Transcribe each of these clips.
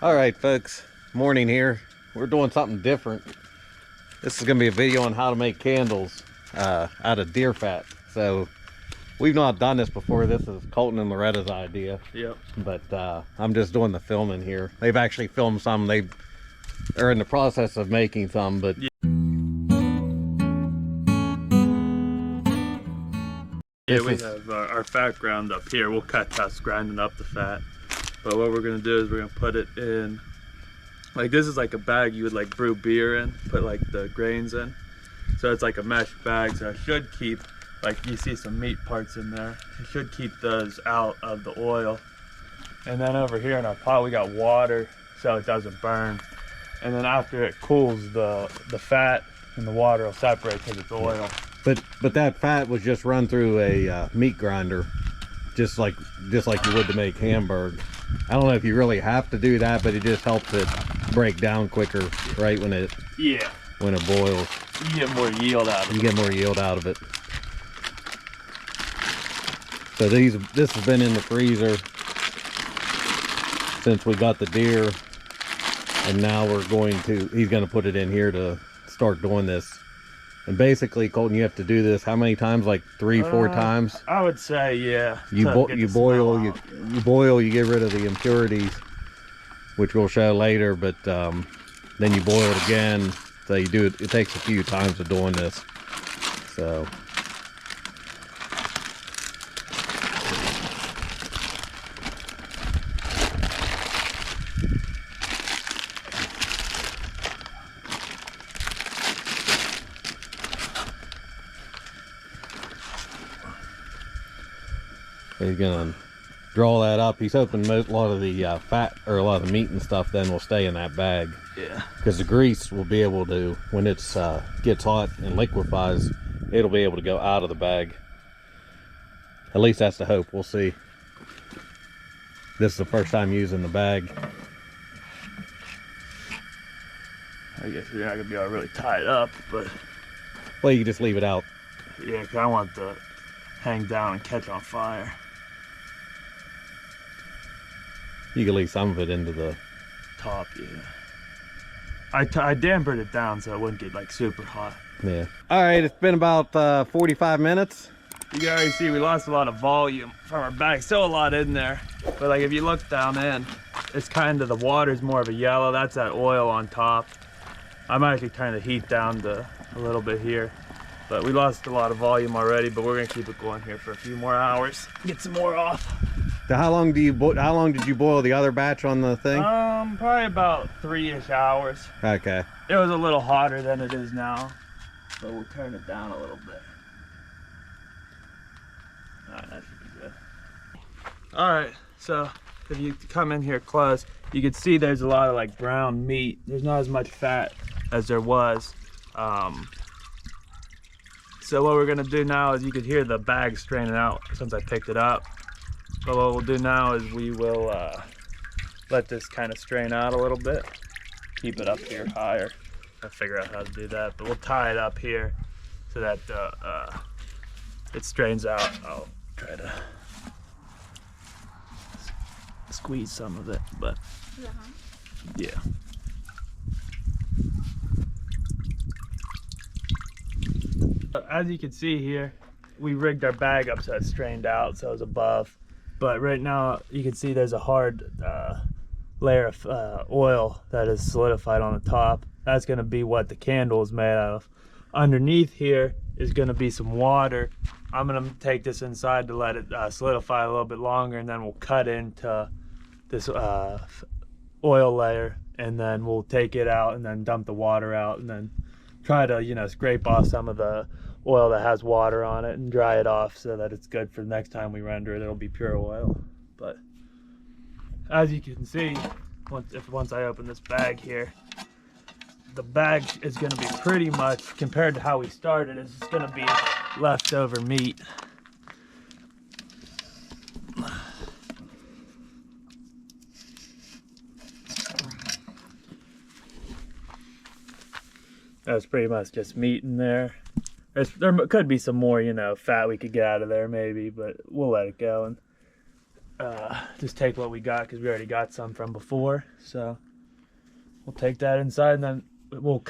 All right, folks, morning here. We're doing something different. This is going to be a video on how to make candles out of deer fat. So we've not done this before. This is Colton and Loretta's idea. Yep. But I'm just doing the filming here. They've actually filmed some. They are in the process of making some, but yeah, we have our fat ground up here. We'll catch us grinding up the fat. But what we're gonna do is we're gonna put it in, like this is like a bag you would like brew beer in, put like the grains in. So it's like a mesh bag, so it should keep, like you see some meat parts in there. It should keep those out of the oil. And then over here in our pot we got water so it doesn't burn. And then after it cools, the fat and the water will separate because it's oil. but that fat was just run through a meat grinder, just like you would to make hamburg. I don't know if you really have to do that, but it just helps it break down quicker, right? When it boils, you get more yield out of it. You get more yield out of it. So this has been in the freezer since we got the deer, and now he's going to put it in here to start doing this. And basically, Colton, you have to do this how many times? Like 3-4 times? I would say, yeah. You boil, you get rid of the impurities, which we'll show later, but then you boil it again. So you do it. It takes a few times of doing this. So he's gonna draw that up. He's hoping a lot of the fat, or a lot of the meat and stuff, then will stay in that bag. Yeah. Because the grease will be able to, when it gets hot and liquefies, it'll be able to go out of the bag. At least that's the hope. We'll see. This is the first time using the bag. I guess you're not gonna be able to really tie it up, but well, you can just leave it out. yeah, because I want to hang down and catch on fire. You can leave some of it into the top, yeah. I dampened it down so it wouldn't get like super hot. Yeah. All right, it's been about 45 minutes. You can already see we lost a lot of volume from our bag. Still a lot in there, but like if you look down in, it's kind of, the water's more of a yellow. That's that oil on top. I'm actually turning the heat down to a little bit here, but we lost a lot of volume already. But we're gonna keep it going here for a few more hours, get some more off. So how long did you boil the other batch on the thing? Probably about 3-ish hours. Okay. It was a little hotter than it is now, but we'll turn it down a little bit. All right, that should be good. All right, so if you come in here close, you can see there's a lot of like brown meat. There's not as much fat as there was. So what we're gonna do now is, you could hear the bag straining out since I picked it up. But what we'll do now is we will let this kind of strain out a little bit. Keep it up here higher. I'll figure out how to do that, but we'll tie it up here so that it strains out. I'll try to squeeze some of it, but yeah. As you can see here, we rigged our bag up so it's strained out, so it's above. But right now you can see there's a hard layer of oil that is solidified on the top. That's going to be what the candle is made out of. Underneath here is going to be some water. I'm going to take this inside to let it solidify a little bit longer, and then we'll cut into this oil layer, and then we'll take it out and then dump the water out, and then try to, you know, scrape off some of the oil that has water on it and dry it off so that it's good for the next time we render it. It'll be pure oil. But as you can see, once I open this bag here, the bag is going to be pretty much, compared to how we started, it's just going to be leftover meat. That's pretty much just meat in there. There could be some more, you know, fat we could get out of there maybe, but we'll let it go. And just just take what we got because we already got some from before. So we'll take that inside and then we'll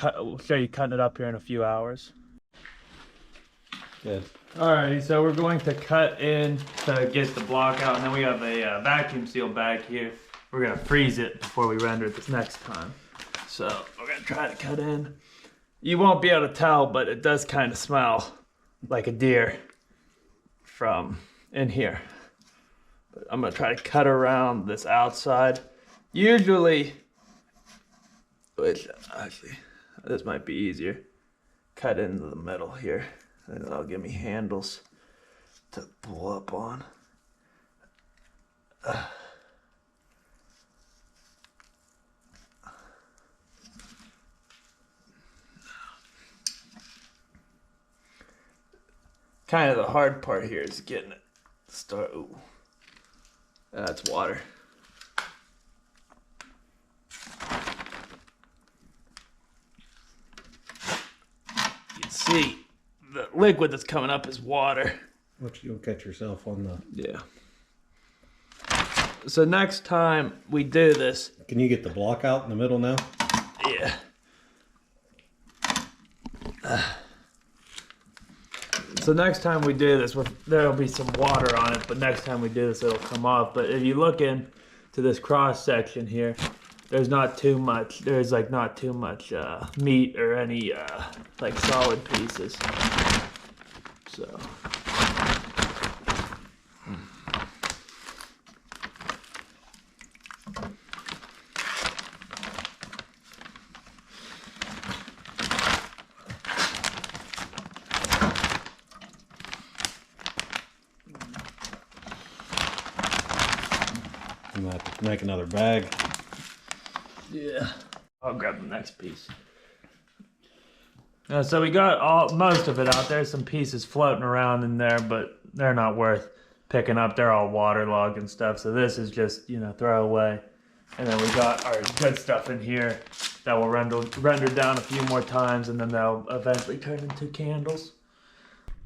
show you cutting it up here in a few hours. Good. Alrighty, so we're going to cut in to get the block out, and then we have a vacuum seal bag here. We're gonna freeze it before we render it this next time. So we're gonna try to cut in. You won't be able to tell, but it does kind of smell like a deer from in here. But I'm gonna try to cut around this outside. Usually, which actually, this might be easier. Cut into the middle here. And that'll give me handles to pull up on. Kind of the hard part here is getting it to start. Ooh, that's water. You can see the liquid that's coming up is water. Which you'll catch yourself on the... Yeah. So next time we do this... Can you get the block out in the middle now? Yeah. So next time we do this, there'll be some water on it, but next time we do this, it'll come off. But if you look into this cross section here, there's not too much. There's like not too much meat or any like solid pieces. So. I'm gonna have to make another bag. Yeah. I'll grab the next piece. So we got most of it out there. Some pieces floating around in there, but they're not worth picking up. They're all waterlogged and stuff. So this is just, you know, throw away. And then we got our good stuff in here that will render down a few more times, and then they'll eventually turn into candles.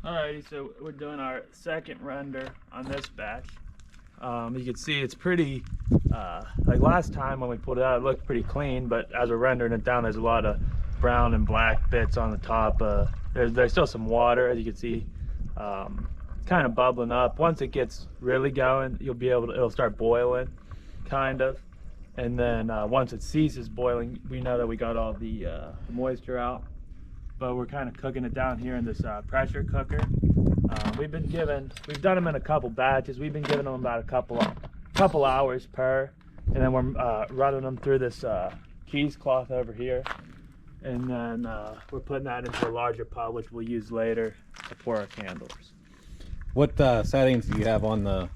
Alrighty, so we're doing our second render on this batch. You can see it's pretty, like last time when we pulled it out, it looked pretty clean, but as we're rendering it down, there's a lot of brown and black bits on the top. There's still some water, as you can see, kind of bubbling up. Once it gets really going, it'll start boiling, kind of. And then once it ceases boiling, we know that we got all the moisture out. But we're kind of cooking it down here in this pressure cooker. We've done them in a couple batches. We've been giving them about a couple hours per, and then we're running them through this cheesecloth over here, and then we're putting that into a larger pot, which we'll use later to pour our candles. What settings do you have on the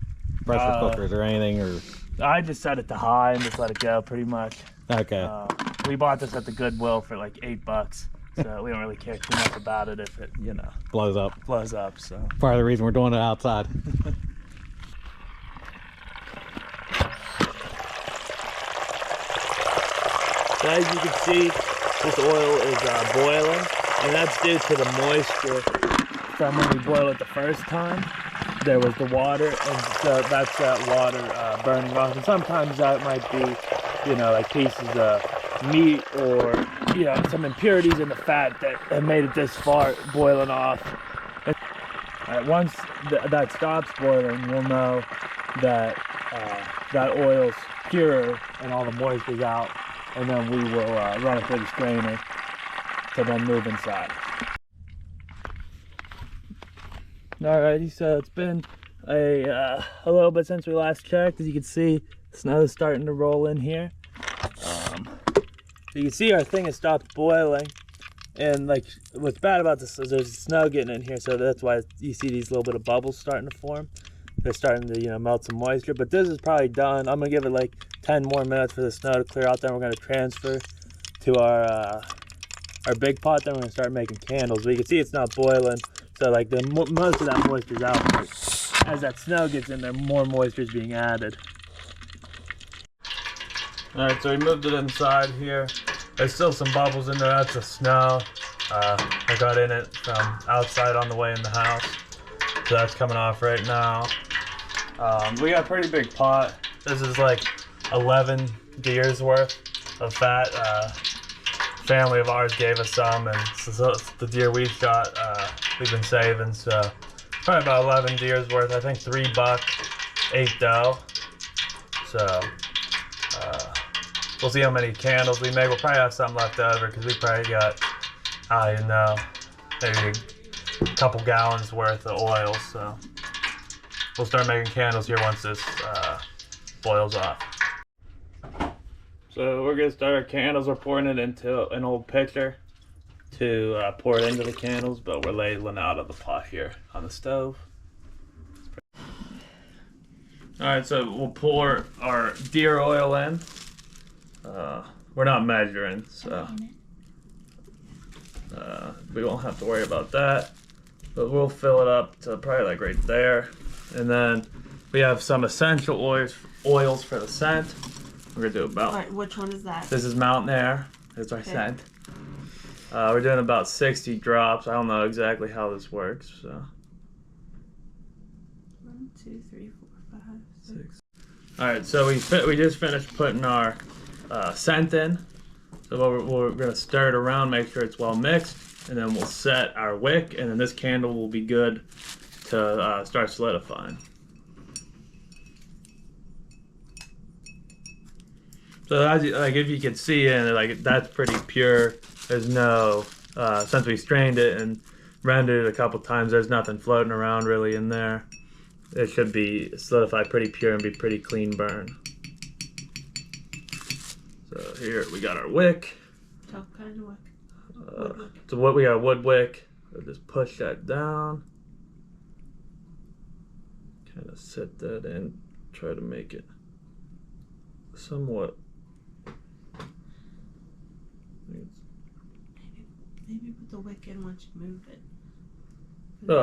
pressure cooker? Is there anything, or? I just set it to high and just let it go, pretty much. Okay. We bought this at the Goodwill for like $8. So we don't really care too much about it if it, you know, blows up. So Part of the reason we're doing it outside. So as you can see, this oil is boiling, and that's due to the moisture from when we boiled it the first time. There was the water, and so that's that water burning off. And sometimes that might be, you know, like pieces of meat or, you know, some impurities in the fat that have made it this far boiling off. And once that stops boiling, we'll know that that oil's pure and all the moisture's out, and then we will run it through the strainer to then move inside. Alrighty, so it's been a little bit since we last checked. As you can see, snow is starting to roll in here. You can see our thing has stopped boiling, and like what's bad about this is there's snow getting in here, so that's why you see these little bit of bubbles starting to form. They're starting to, you know, melt some moisture, but this is probably done. I'm gonna give it like 10 more minutes for the snow to clear out. Then we're gonna transfer to our big pot. Then we're gonna start making candles. But you can see it's not boiling, so like most of that moisture is out. But as that snow gets in there, more moisture is being added. Alright, so we moved it inside here. There's still some bubbles in there. That's the snow. I got in it from outside on the way in the house. So that's coming off right now. We got a pretty big pot. This is like 11 deer's worth of fat. Family of ours gave us some, and so the deer we've shot, we've been saving. So probably about 11 deer's worth. I think $3, 8 doe. So we'll see how many candles we make. We'll probably have some left over because we probably got, I don't even know, maybe a couple gallons worth of oil. So we'll start making candles here once this boils off. So we're gonna start our candles. We're pouring it into an old pitcher to pour it into the candles, but we're ladling out of the pot here on the stove. All right, so we'll pour our deer oil in. We're not measuring, so we won't have to worry about that. But we'll fill it up to probably like right there. And then we have some essential oils for the scent. We're gonna do about. All right, which one is that? This is Mountain Air. It's our scent. We're doing about 60 drops. I don't know exactly how this works. So. 1, 2, 3, 4, 5, 6. All right, so we just finished putting our scent in. So we're gonna stir it around, make sure it's well mixed, and then we'll set our wick, and then this candle will be good to start solidifying. So as like if you can see in it, like that's pretty pure. There's no since we strained it and rendered it a couple times, there's nothing floating around really in there. It should be solidified pretty pure and be pretty clean burn. So here we got our wick. What kind of wick? So what we got, wood wick. We'll just push that down. Kind of set that in. Try to make it somewhat. Maybe put the wick in once you move it. So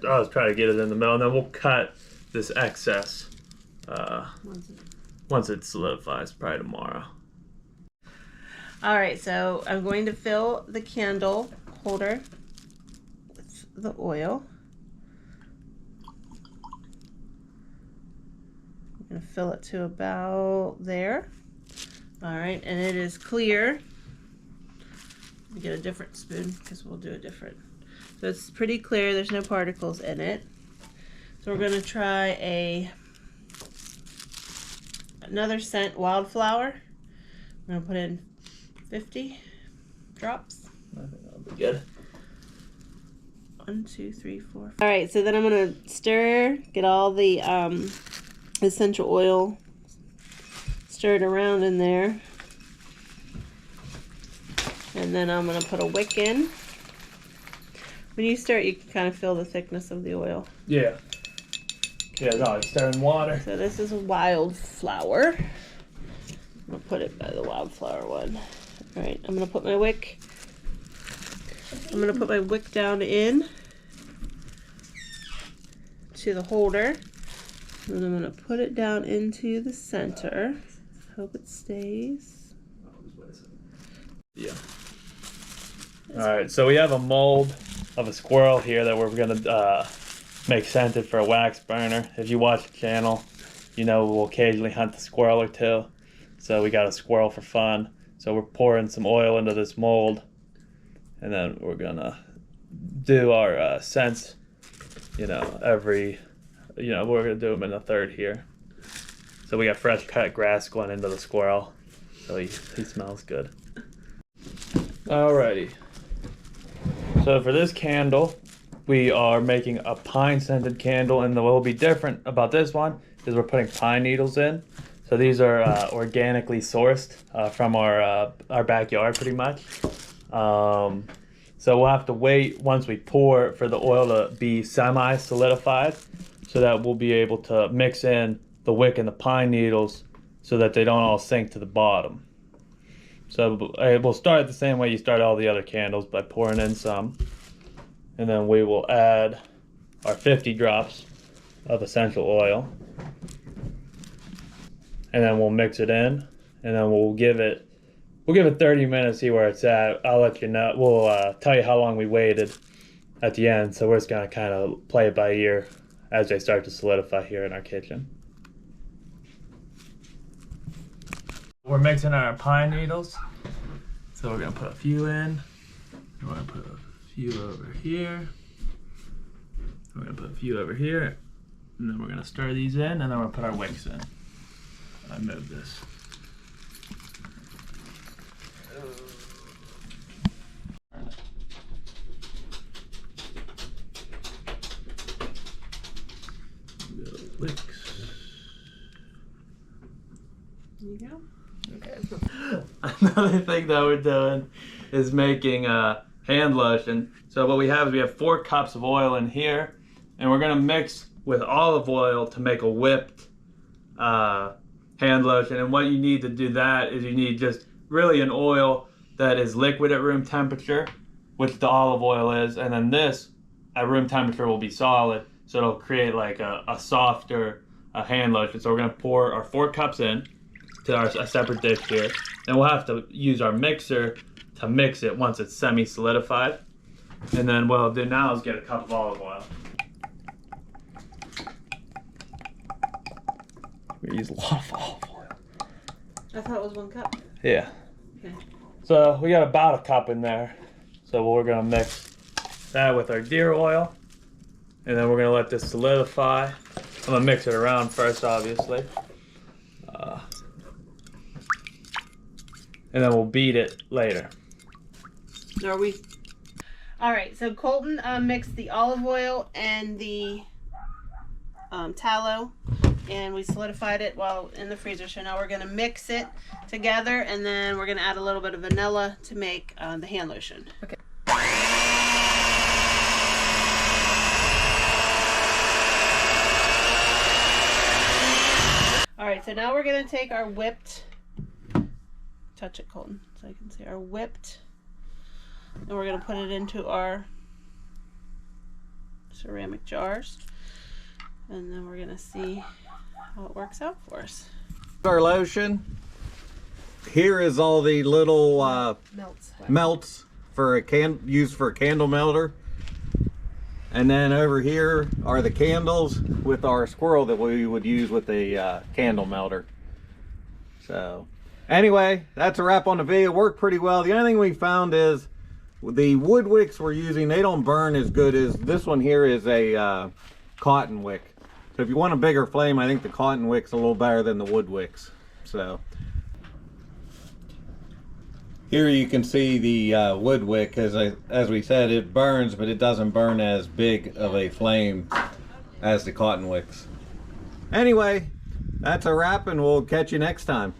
I was trying to get it in the middle, and then we'll cut this excess once it solidifies, probably tomorrow. All right, so I'm going to fill the candle holder with the oil. I'm going to fill it to about there. All right, and it is clear. Let me get a different spoon because we'll do a different. So it's pretty clear, there's no particles in it. So we're gonna try another scent, Wildflower. I'm gonna put in 50 drops. I think that'll be good. 1, 2, 3, 4. All right, so then I'm gonna stir, get all the essential oil stirred around in there. And then I'm gonna put a wick in. When you start, you can kind of feel the thickness of the oil. Yeah. Yeah, no, it's stirring water. So this is a Wildflower. I'm gonna put it by the Wildflower one. All right, I'm gonna put my wick. I'm gonna put my wick down in to the holder. And I'm gonna put it down into the center. Hope it stays. Yeah. All right, so we have a mold of a squirrel here that we're gonna make scented for a wax burner. If you watch the channel, you know we'll occasionally hunt the squirrel or two. So we got a squirrel for fun. So we're pouring some oil into this mold, and then we're gonna do our scents. You know, we're gonna do them in a third here. So we got fresh cut grass going into the squirrel, so he smells good. Alrighty. So for this candle, we are making a pine scented candle, and what will be different about this one is we're putting pine needles in. So these are organically sourced from our backyard pretty much. So we'll have to wait once we pour for the oil to be semi-solidified so that we'll be able to mix in the wick and the pine needles so that they don't all sink to the bottom. So we'll start the same way you start all the other candles, by pouring in some. And then we will add our 50 drops of essential oil. And then we'll mix it in, and then we'll give it 30 minutes, see where it's at. I'll let you know. We'll tell you how long we waited at the end. So we're just gonna kind of play it by ear as they start to solidify here in our kitchen. We're mixing our pine needles. So we're gonna put a few in. We're gonna put a few over here. We're gonna put a few over here. And then we're gonna stir these in, and then we're gonna put our wicks in. I move this. Wicks. There you go. Okay. Another thing that we're doing is making hand lotion. So what we have is we have 4 cups of oil in here, and we're gonna mix with olive oil to make a whipped hand lotion. And what you need to do that is you need just really an oil that is liquid at room temperature, which the olive oil is, and then this at room temperature will be solid, so it'll create like a softer hand lotion. So we're gonna pour our 4 cups in to a separate dish here. Then we'll have to use our mixer to mix it once it's semi-solidified. And then what I'll do now is get a cup of olive oil. We use a lot of olive oil. I thought it was 1 cup. Yeah. Okay. So we got about a cup in there. So we're gonna mix that with our deer oil. And then we're gonna let this solidify. I'm gonna mix it around first, obviously. And then we'll beat it later. Are we? All right, so Colton mixed the olive oil and the tallow, and we solidified it while in the freezer. So now we're gonna mix it together, and then we're gonna add a little bit of vanilla to make the hand lotion. Okay. All right, so now we're gonna take our whipped, touch it, Colton, so I can see our whipped, and we're gonna put it into our ceramic jars, and then we're gonna see how it works out for us. Our lotion. Here is all the little melts for used for a candle melter. And then over here are the candles with our squirrel that we would use with a candle melter. So anyway, that's a wrap on the video. Worked pretty well. The only thing we found is the wood wicks we're using, they don't burn as good as this one here is a cotton wick. So if you want a bigger flame, I think the cotton wick's a little better than the wood wicks. So here you can see the wood wick. As we said, it burns, but it doesn't burn as big of a flame as the cotton wicks. Anyway, that's a wrap, and we'll catch you next time.